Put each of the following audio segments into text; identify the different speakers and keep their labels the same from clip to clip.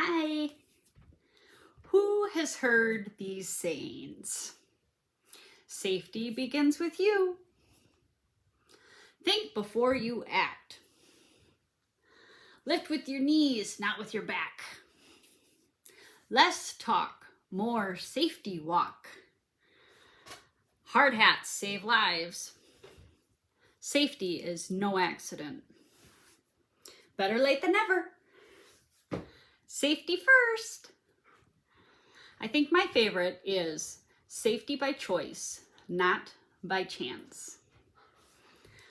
Speaker 1: Hi! Who has heard these sayings? Safety begins with you. Think before you act. Lift with your knees, not with your back. Less talk, more safety walk. Hard hats save lives. Safety is no accident. Better late than never. Safety first. I think my favorite is safety by choice, not by chance.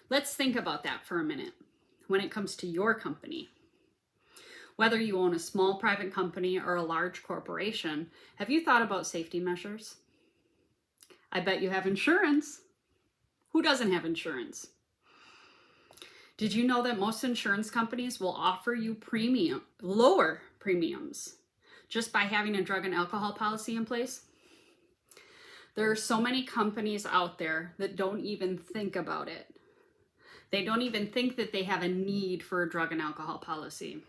Speaker 1: Let's think about that for a minute when it comes to your company. Whether you own a small private company or a large corporation, have you thought about safety measures? I bet you have insurance. Who doesn't have insurance? Did you know that most insurance companies will offer you lower premiums just by having a drug and alcohol policy in place? There are so many companies out there that don't even think about it. They don't even think that they have a need for a drug and alcohol policy.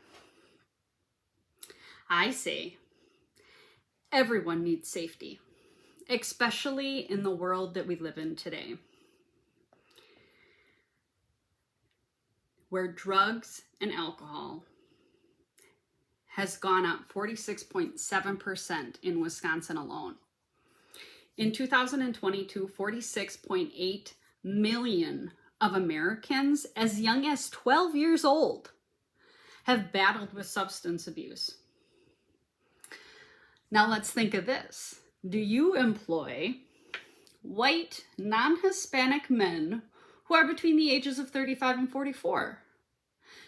Speaker 1: I say everyone needs safety, especially in the world that we live in today, where drugs and alcohol has gone up 46.7% in Wisconsin alone. In 2022, 46.8 million of Americans as young as 12 years old have battled with substance abuse. Now let's think of this. Do you employ white, non-Hispanic men who are between the ages of 35 and 44?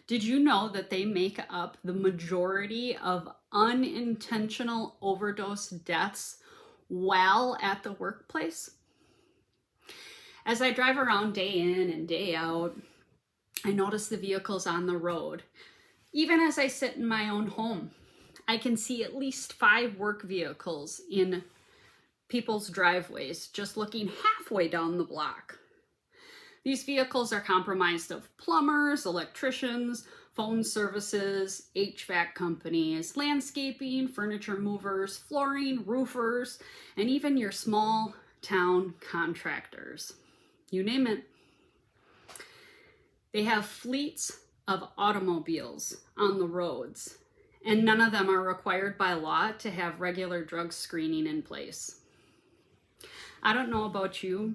Speaker 1: Did you know that they make up the majority of unintentional overdose deaths while at the workplace? As I drive around day in and day out, I notice the vehicles on the road. Even as I sit in my own home, I can see at least 5 work vehicles in people's driveways, just looking halfway down the block. These vehicles are comprised of plumbers, electricians, phone services, HVAC companies, landscaping, furniture movers, flooring, roofers, and even your small town contractors. You name it. They have fleets of automobiles on the roads, and none of them are required by law to have regular drug screening in place. I don't know about you,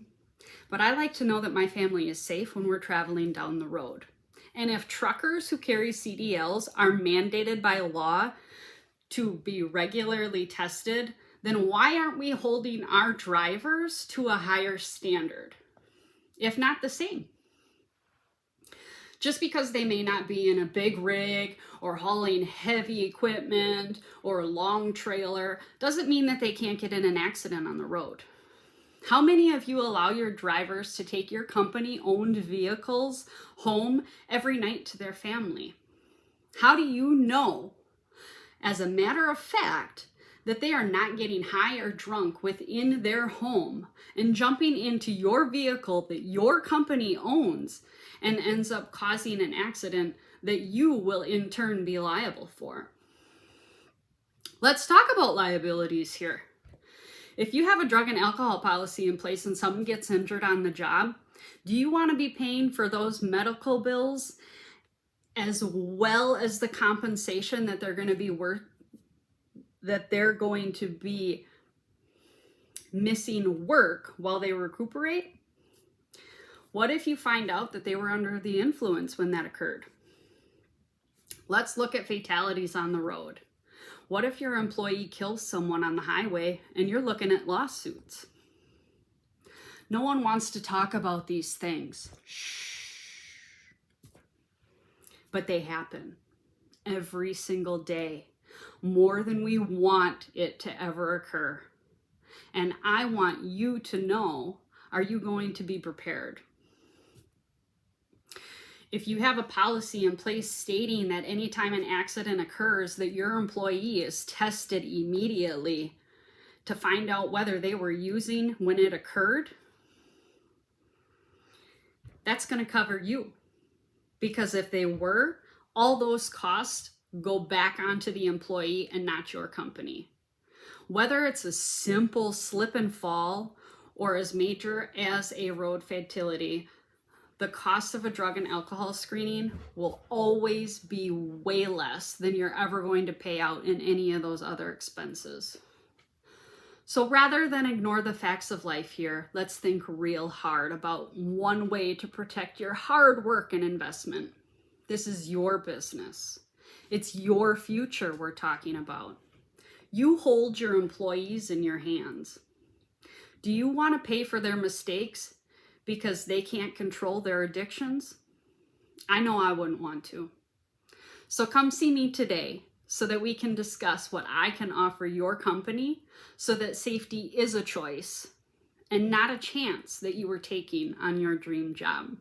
Speaker 1: but I like to know that my family is safe when we're traveling down the road. And if truckers who carry CDLs are mandated by law to be regularly tested, then why aren't we holding our drivers to a higher standard, if not the same? Just because they may not be in a big rig or hauling heavy equipment or a long trailer doesn't mean that they can't get in an accident on the road. How many of you allow your drivers to take your company-owned vehicles home every night to their family? How do you know, as a matter of fact, that they are not getting high or drunk within their home and jumping into your vehicle that your company owns and ends up causing an accident that you will in turn be liable for? Let's talk about liabilities here. If you have a drug and alcohol policy in place and someone gets injured on the job, do you want to be paying for those medical bills as well as the compensation that they're going to be missing work while they recuperate? What if you find out that they were under the influence when that occurred? Let's look at fatalities on the road. What if your employee kills someone on the highway and you're looking at lawsuits? No one wants to talk about these things. Shh. But they happen every single day, more than we want it to ever occur. And I want you to know, are you going to be prepared? If you have a policy in place stating that anytime an accident occurs, that your employee is tested immediately to find out whether they were using when it occurred, that's going to cover you. Because if they were, all those costs go back onto the employee and not your company. Whether it's a simple slip and fall or as major as a road fatality, the cost of a drug and alcohol screening will always be way less than you're ever going to pay out in any of those other expenses. So rather than ignore the facts of life here, let's think real hard about one way to protect your hard work and investment. This is your business. It's your future we're talking about. You hold your employees in your hands. Do you want to pay for their mistakes because they can't control their addictions? I know I wouldn't want to. So come see me today so that we can discuss what I can offer your company so that safety is a choice and not a chance that you were taking on your dream job.